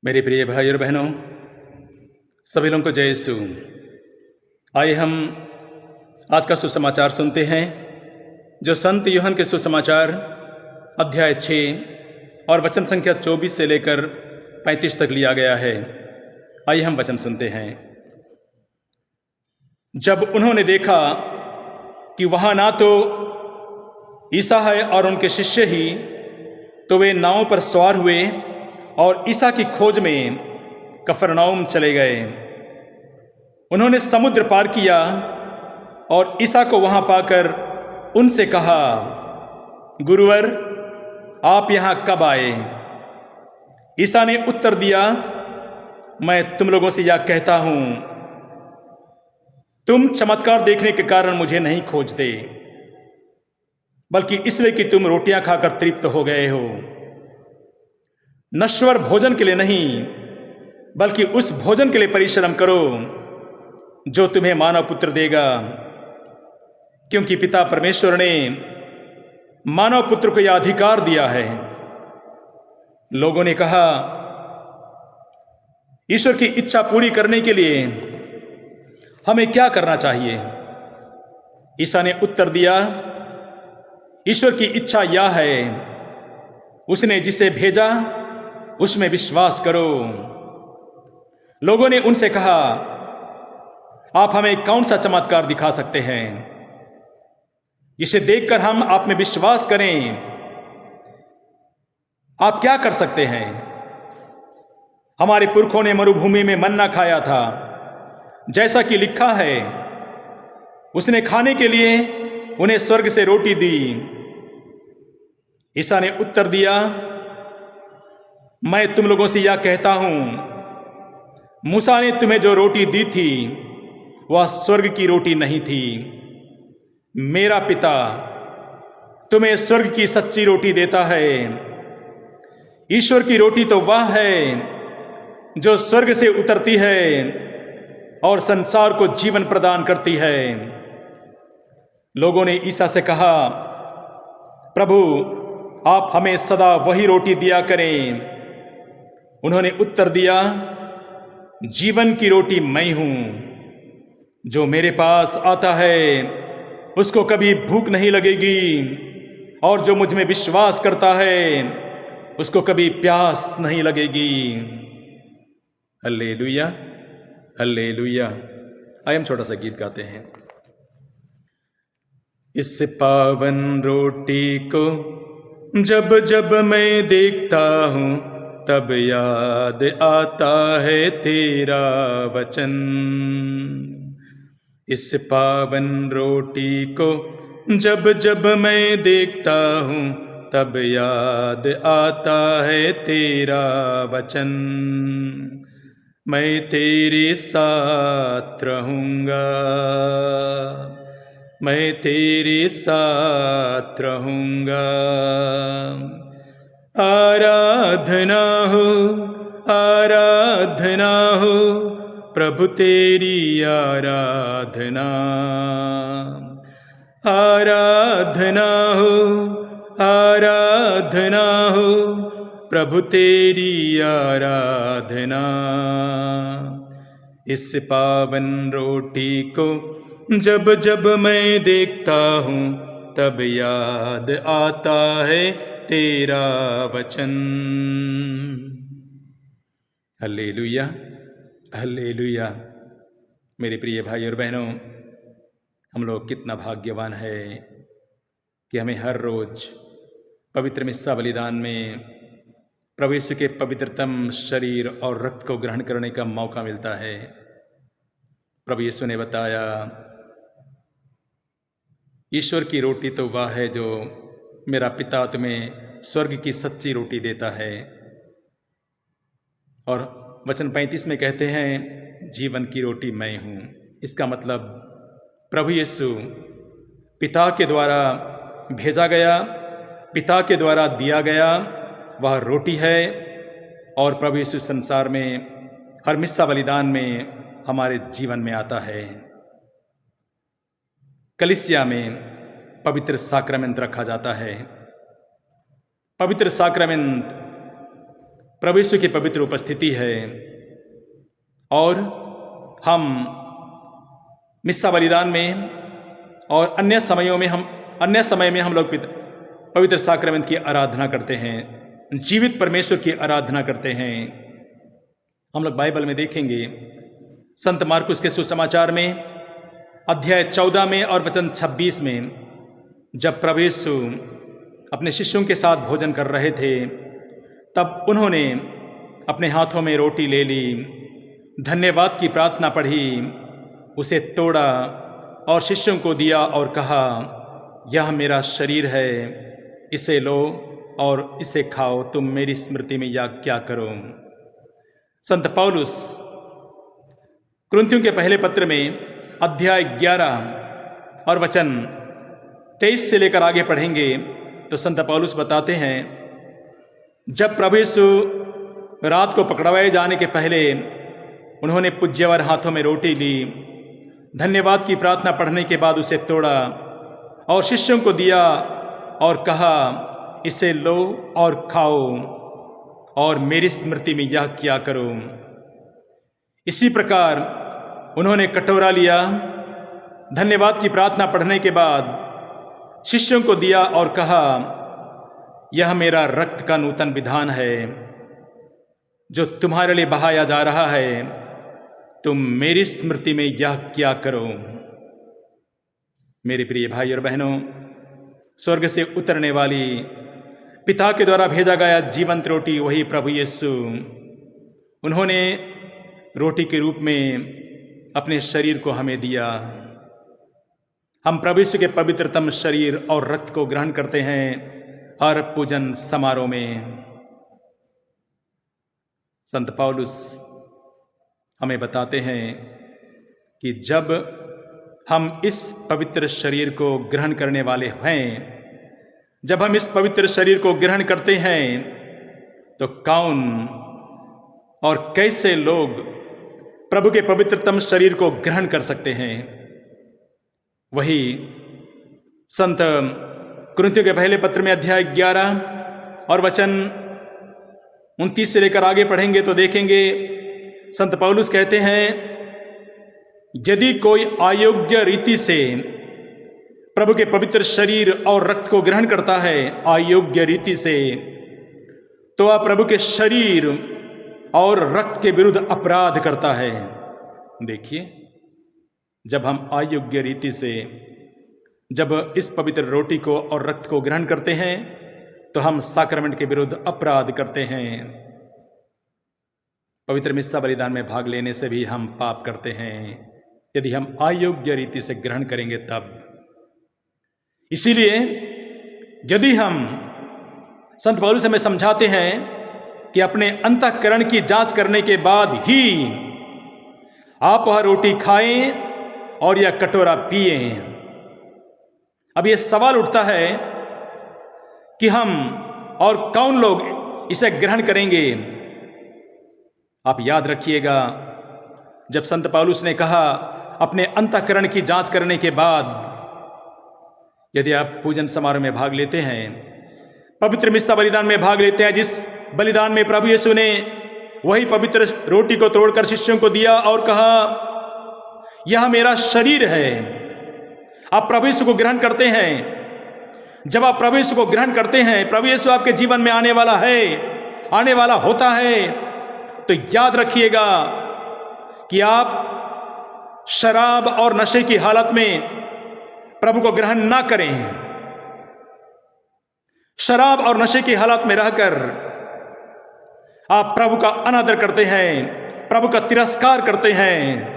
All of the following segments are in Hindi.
मेरे प्रिय भाई और बहनों, सभी लोगों को जय यीशु। आइए हम आज का सुसमाचार सुनते हैं, जो संत यूहन्ना के सुसमाचार अध्याय 6 और वचन संख्या 24 से लेकर 35 तक लिया गया है। आइए हम वचन सुनते हैं। जब उन्होंने देखा कि वहां ना तो ईसा है और उनके शिष्य ही, तो वे नाव पर सवार हुए और ईसा की खोज में कफरनहूम चले गए। उन्होंने समुद्र पार किया और ईसा को वहां पाकर उनसे कहा, गुरुवर, आप यहां कब आए? ईसा ने उत्तर दिया, मैं तुम लोगों से यह कहता हूं, तुम चमत्कार देखने के कारण मुझे नहीं खोजते, बल्कि इसलिए कि तुम रोटियां खाकर तृप्त हो गए हो। नश्वर भोजन के लिए नहीं, बल्कि उस भोजन के लिए परिश्रम करो जो तुम्हें मानव पुत्र देगा, क्योंकि पिता परमेश्वर ने मानव पुत्र को यह अधिकार दिया है। लोगों ने कहा, ईश्वर की इच्छा पूरी करने के लिए हमें क्या करना चाहिए? ईसा ने उत्तर दिया, ईश्वर की इच्छा यह है, उसने जिसे भेजा उसमें विश्वास करो। लोगों ने उनसे कहा, आप हमें कौन सा चमत्कार दिखा सकते हैं जिसे देखकर हम आप में विश्वास करें? आप क्या कर सकते हैं? हमारे पुरखों ने मरुभूमि में मन्ना खाया था, जैसा कि लिखा है, उसने खाने के लिए उन्हें स्वर्ग से रोटी दी। ईसा ने उत्तर दिया, मैं तुम लोगों से यह कहता हूं, मूसा ने तुम्हें जो रोटी दी थी वह स्वर्ग की रोटी नहीं थी। मेरा पिता तुम्हें स्वर्ग की सच्ची रोटी देता है। ईश्वर की रोटी तो वह है जो स्वर्ग से उतरती है और संसार को जीवन प्रदान करती है। लोगों ने ईसा से कहा, प्रभु, आप हमें सदा वही रोटी दिया करें। उन्होंने उत्तर दिया, जीवन की रोटी मैं हूं। जो मेरे पास आता है उसको कभी भूख नहीं लगेगी, और जो मुझ में विश्वास करता है उसको कभी प्यास नहीं लगेगी। Hallelujah, hallelujah. आइए हम छोटा सा गीत गाते हैं। इस पावन रोटी को जब जब मैं देखता हूं, तब याद आता है तेरा वचन। इस पावन रोटी को जब जब मैं देखता हूं, तब याद आता है तेरा वचन। मैं तेरे साथ रहूंगा, मैं तेरे साथ रहूंगा। आराधना हो, आराधना हो, प्रभु तेरी आराधना। आराधना हो, आराधना हो, प्रभु तेरी आराधना। इस पावन रोटी को जब जब मैं देखता हूँ, तब याद आता है तेरा वचन। Hallelujah, hallelujah. मेरे प्रिय भाई और बहनों, हम लोग कितना भाग्यवान है कि हमें हर रोज पवित्र मिस्सा बलिदान में प्रभु यीशु के पवित्रतम शरीर और रक्त को ग्रहण करने का मौका मिलता है। प्रभु यीशु ने बताया, ईश्वर की रोटी तो वह है जो मेरा पिता तुम्हें स्वर्ग की सच्ची रोटी देता है। और वचन 35 में कहते हैं, जीवन की रोटी मैं हूं। इसका मतलब प्रभु यीशु पिता के द्वारा भेजा गया, पिता के द्वारा दिया गया वह रोटी है। और प्रभु यीशु संसार में हर मिस्सा बलिदान में हमारे जीवन में आता है। कलीसिया में पवित्र साक्रामेंट रखा जाता है। पवित्र साक्रामेंट प्रभु यीशु की पवित्र उपस्थिति है और हम मिस्सा बलिदान में और अन्य समय में हम लोग पवित्र साक्रमेंट की आराधना करते हैं, जीवित परमेश्वर की आराधना करते हैं। हम लोग बाइबल में देखेंगे संत मार्कुस के सुसमाचार में अध्याय 14 में और वचन 26 में, जब प्रभु यीशु अपने शिष्यों के साथ भोजन कर रहे थे तब उन्होंने अपने हाथों में रोटी ले ली, धन्यवाद की प्रार्थना पढ़ी, उसे तोड़ा और शिष्यों को दिया और कहा, यह मेरा शरीर है, इसे लो और इसे खाओ, तुम मेरी स्मृति में याद क्या करो। संत पौलुस कुरिन्थियों के पहले पत्र में अध्याय 11 और वचन 23 से लेकर आगे पढ़ेंगे तो संत पौलुस बताते हैं, जब प्रभु यीशु रात को पकड़वाए जाने के पहले उन्होंने पूज्यवर हाथों में रोटी ली, धन्यवाद की प्रार्थना पढ़ने के बाद उसे तोड़ा और शिष्यों को दिया और कहा, इसे लो और खाओ और मेरी स्मृति में यह किया करो। इसी प्रकार उन्होंने कटोरा लिया, धन्यवाद की प्रार्थना पढ़ने के बाद शिष्यों को दिया और कहा, यह मेरा रक्त का नूतन विधान है जो तुम्हारे लिए बहाया जा रहा है, तुम मेरी स्मृति में यह क्या करो। मेरे प्रिय भाई और बहनों, स्वर्ग से उतरने वाली पिता के द्वारा भेजा गया जीवंत रोटी वही प्रभु यीशु, उन्होंने रोटी के रूप में अपने शरीर को हमें दिया। हम प्रभु यीशु के पवित्रतम शरीर और रक्त को ग्रहण करते हैं हर पूजन समारोह में। संत पौलुस हमें बताते हैं कि जब हम इस पवित्र शरीर को ग्रहण करने वाले हैं, जब हम इस पवित्र शरीर को ग्रहण करते हैं तो कौन और कैसे लोग प्रभु के पवित्रतम शरीर को ग्रहण कर सकते हैं। वही संत कुरिन्थियों के पहले पत्र में अध्याय 11 और वचन 29 से लेकर आगे पढ़ेंगे तो देखेंगे संत पौलुस कहते हैं, यदि कोई अयोग्य रीति से प्रभु के पवित्र शरीर और रक्त को ग्रहण करता है, अयोग्य रीति से, तो वह प्रभु के शरीर और रक्त के विरुद्ध अपराध करता है। देखिए, जब हम अयोग्य रीति से जब इस पवित्र रोटी को और रक्त को ग्रहण करते हैं तो हम साक्रमेंट के विरुद्ध अपराध करते हैं। पवित्र मिस्सा बलिदान में भाग लेने से भी हम पाप करते हैं यदि हम अयोग्य रीति से ग्रहण करेंगे तब। इसीलिए यदि हम, संत पौलुस हमें समझाते हैं कि अपने अंतःकरण की जांच करने के बाद ही आप वह रोटी खाएं और यह कटोरा पिएं। अब यह सवाल उठता है कि हम और कौन लोग इसे ग्रहण करेंगे। आप याद रखिएगा, जब संत पौलुस ने कहा अपने अंतःकरण की जांच करने के बाद, यदि आप पूजन समारोह में भाग लेते हैं, पवित्र मिस्सा बलिदान में भाग लेते हैं, जिस बलिदान में प्रभु यीशु ने वही पवित्र रोटी को तोड़कर शिष्यों को दिया और कहा, यह मेरा शरीर है, आप प्रभु यीशु को ग्रहण करते हैं। जब आप प्रभु यीशु को ग्रहण करते हैं, प्रभु यीशु आपके जीवन में आने वाला है, आने वाला होता है, तो याद रखिएगा कि आप शराब और नशे की हालत में प्रभु को ग्रहण ना करें। शराब और नशे की हालत में रहकर आप प्रभु का अनादर करते हैं, प्रभु का तिरस्कार करते हैं।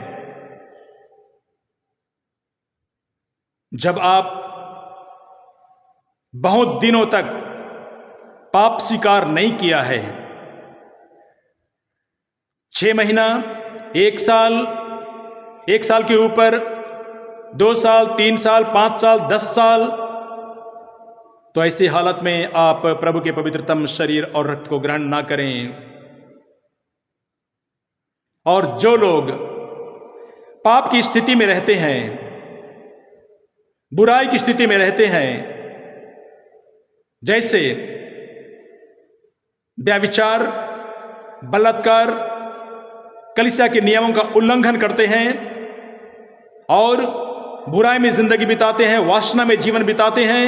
जब आप बहुत दिनों तक पाप स्वीकार नहीं किया है, 6 महीना, 1 साल, 1 साल के ऊपर, 2 साल, 3 साल, 5 साल, 10 साल, तो ऐसी हालत में आप प्रभु के पवित्रतम शरीर और रक्त को ग्रहण ना करें। और जो लोग पाप की स्थिति में रहते हैं, बुराई की स्थिति में रहते हैं, जैसे व्यभिचार बलात्कार, कलीसिया के नियमों का उल्लंघन करते हैं और बुराई में जिंदगी बिताते हैं, वासना में जीवन बिताते हैं,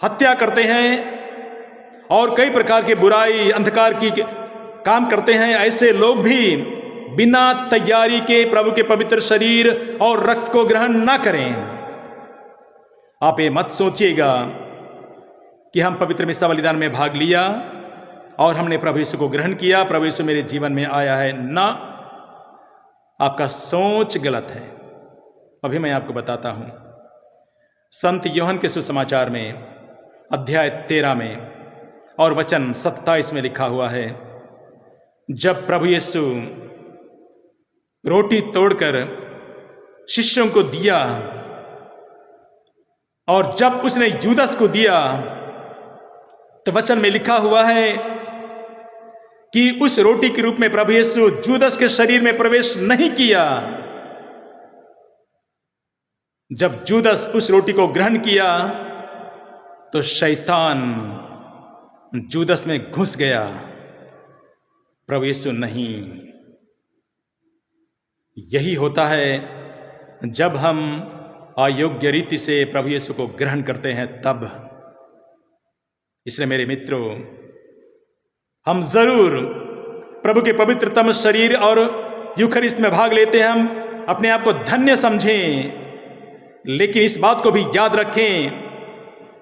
हत्या करते हैं और कई प्रकार के बुराई अंधकार की काम करते हैं, ऐसे लोग भी बिना तैयारी के प्रभु के पवित्र शरीर और रक्त को ग्रहण ना करें। आप ये मत सोचिएगा कि हम पवित्र मिस्सा बलिदान में भाग लिया और हमने प्रभु यीशु को ग्रहण किया, प्रभु यीशु मेरे जीवन में आया है। ना, आपका सोच गलत है। अभी मैं आपको बताता हूं। संत यूहन्ना के सुसमाचार में अध्याय 13 में और वचन 27 में लिखा हुआ है, जब प्रभु यीशु रोटी तोड़कर शिष्यों को दिया और जब उसने यूदस को दिया, तो वचन में लिखा हुआ है कि उस रोटी के रूप में प्रभु यीशु यूदस के शरीर में प्रवेश नहीं किया। जब यूदस उस रोटी को ग्रहण किया तो शैतान यूदस में घुस गया, प्रभु यीशु नहीं। यही होता है जब हम अयोग्य रीति से प्रभु यीशु को ग्रहण करते हैं तब। इसलिए मेरे मित्रों, हम जरूर प्रभु के पवित्रतम शरीर और यूखरिस्त में भाग लेते हैं, हम अपने आप को धन्य समझें, लेकिन इस बात को भी याद रखें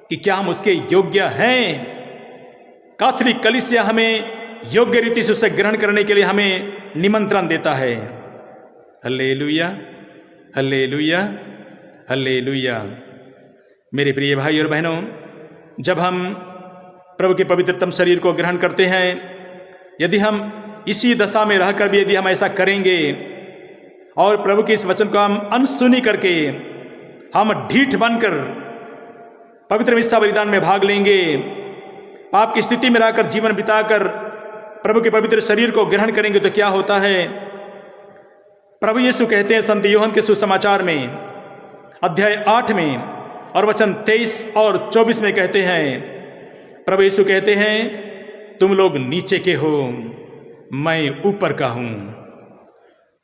कि क्या हम उसके योग्य हैं। कैथोलिक कलीसिया हमें योग्य रीति से उसे ग्रहण करने के लिए हमें निमंत्रण देता है। Hallelujah, hallelujah, hallelujah. मेरे प्रिय भाई और बहनों, जब हम प्रभु के पवित्रतम शरीर को ग्रहण करते हैं, यदि हम इसी दशा में रहकर भी यदि हम ऐसा करेंगे और प्रभु के इस वचन को हम अनसुनी करके हम ढीठ बनकर पवित्र मिस्सा बलिदान में भाग लेंगे, पाप की स्थिति में रहकर जीवन बिताकर प्रभु के पवित्र शरीर को ग्रहण करेंगे, तो क्या होता है? प्रभु यीशु कहते हैं संत यूहन्ना के सुसमाचार में अध्याय 8 में और वचन 23 और 24 में कहते हैं, प्रभु यीशु कहते हैं, तुम लोग नीचे के हो, मैं ऊपर का हूं।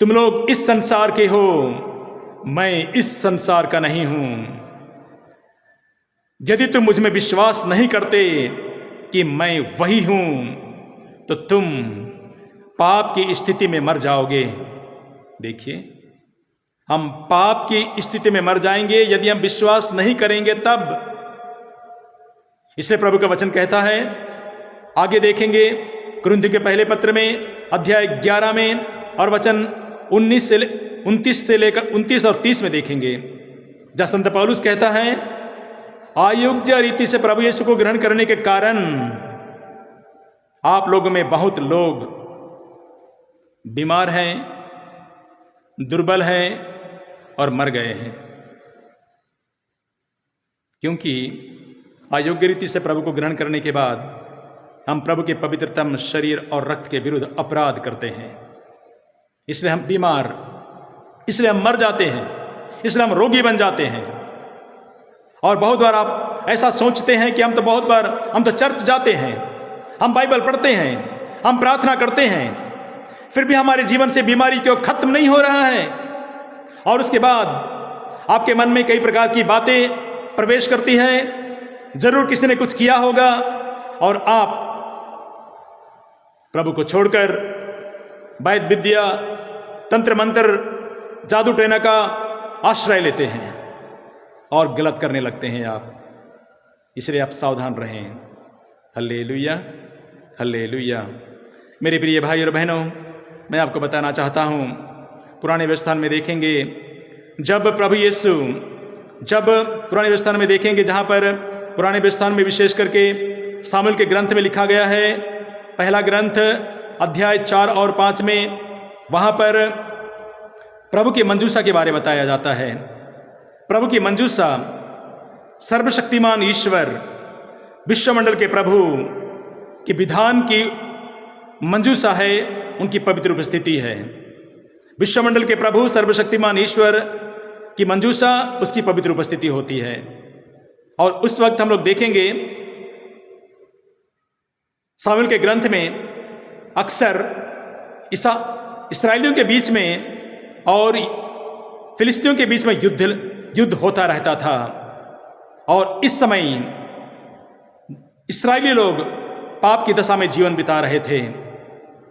तुम लोग इस संसार के हो, मैं इस संसार का नहीं हूं। यदि तुम मुझ में विश्वास नहीं करते कि मैं वही हूं, तो तुम पाप की स्थिति में मर जाओगे। देखिए, हम पाप की स्थिति में मर जाएंगे यदि हम विश्वास नहीं करेंगे तब। इसलिए प्रभु का वचन कहता है, आगे देखेंगे कुरिन्थियों के पहले पत्र में अध्याय 11 में और वचन 29 से लेकर 29 और 30 में देखेंगे, जहां संत पौलुस कहता है, अयोग्य रीति से प्रभु यीशु को ग्रहण करने के कारण आप लोगों में बहुत लोग बीमार हैं, दुर्बल हैं और मर गए हैं, क्योंकि अयोग्य रीति से प्रभु को ग्रहण करने के बाद हम प्रभु के पवित्रतम शरीर और रक्त के विरुद्ध अपराध करते हैं। इसलिए हम बीमार, इसलिए हम मर जाते हैं, इसलिए हम रोगी बन जाते हैं। और बहुत बार आप ऐसा सोचते हैं कि हम तो चर्च जाते हैं, हम बाइबल पढ़ते हैं, हम प्रार्थना करते हैं, फिर भी हमारे जीवन से बीमारी क्यों खत्म नहीं हो रहा है। और उसके बाद आपके मन में कई प्रकार की बातें प्रवेश करती हैं, जरूर किसी ने कुछ किया होगा और आप प्रभु को छोड़कर वैद्य विद्या, तंत्र मंत्र, जादू टोना का आश्रय लेते हैं और गलत करने लगते हैं आप। इसलिए आप सावधान रहें। Hallelujah, hallelujah. मेरे प्रिय भाई और बहनों, मैं आपको बताना चाहता हूं, पुराने व्यवस्थान में देखेंगे जब पुराने व्यवस्थान में देखेंगे, जहां पर पुराने व्यवस्थान में विशेष करके सामुएल के ग्रंथ में लिखा गया है, पहला ग्रंथ अध्याय 4 और 5 में, वहां पर प्रभु की मंजूषा के बारे में बताया जाता है। प्रभु की मंजूषा सर्वशक्तिमान ईश्वर, विश्वमंडल के प्रभु के विधान की मंजूषा है, उनकी पवित्र उपस्थिति है। विश्वमंडल के प्रभु सर्वशक्तिमान ईश्वर की मंजूषा, उसकी पवित्र उपस्थिति होती है। और उस वक्त हम लोग देखेंगे सामुएल के ग्रंथ में अक्सर इसराइलियों के बीच में और फिलिस्तीनियों के बीच में युद्ध होता रहता था। और इस समय इस्राएली लोग पाप की दशा में जीवन बिता रहे थे।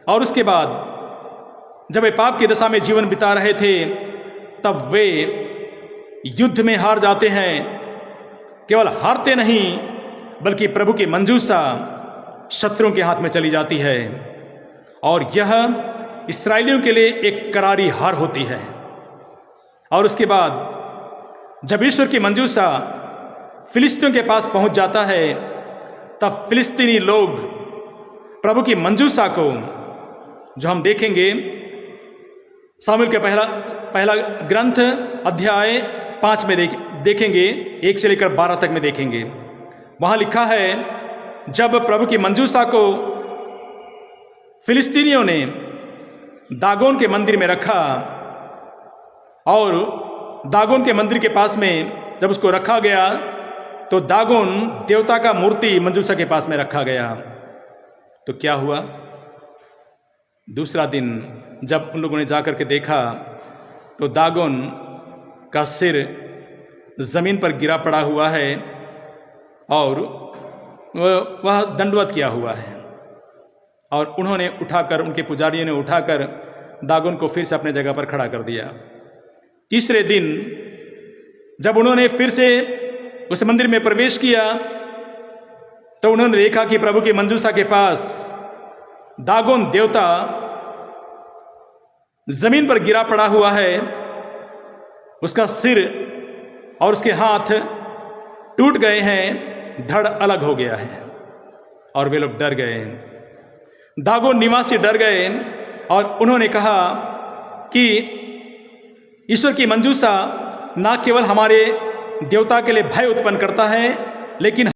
और उसके बाद जब वे पाप की दशा में जीवन बिता रहे थे, तब वे युद्ध में हार जाते हैं। केवल हारते नहीं, बल्कि प्रभु की मंजूसा शत्रुओं के हाथ में चली जाती है। और यह इस्राएलियों के लिए एक करारी हार होती है। और उसके बाद जब ईश्वर की मंजूसा फिलिस्तीनियों के पास पहुंच जाता है, तब फिलिस्तीनी लोग प्रभु की मंजूसा को, जो हम देखेंगे सामुएल के पहला ग्रंथ अध्याय 5 में देखेंगे, 1 से लेकर 12 तक में देखेंगे। वहां लिखा है, जब प्रभु की मंजूसा को फिलिस्तीनियों ने दागोन के मंदिर में रखा, और दागोन के मंदिर के पास में जब उसको रखा गया, तो दागोन देवता का मूर्ति मंजूसा के पास में रखा गया। तो क्या हुआ? दूसरा दिन जब उन लोगों ने जाकर के देखा, तो दागोन का सिर जमीन पर गिरा पड़ा हुआ है और वह दंडवत किया हुआ है। और उन्होंने उठाकर, उनके पुजारियों ने उठाकर दागोन को फिर से अपने जगह पर खड़ा कर दिया। तीसरे दिन जब उन्होंने फिर से उस मंदिर में प्रवेश किया, तो उन्होंने देखा कि प्रभु की मंजूसा के पास दागोन देवता जमीन पर गिरा पड़ा हुआ है। उसका सिर और उसके हाथ टूट गए हैं, धड़ अलग हो गया है। और वे लोग डर गए, दागोन निवासी डर गए, और उन्होंने कहा कि ईश्वर की मंजूसा ना केवल हमारे देवता के लिए भय उत्पन्न करता है, लेकिन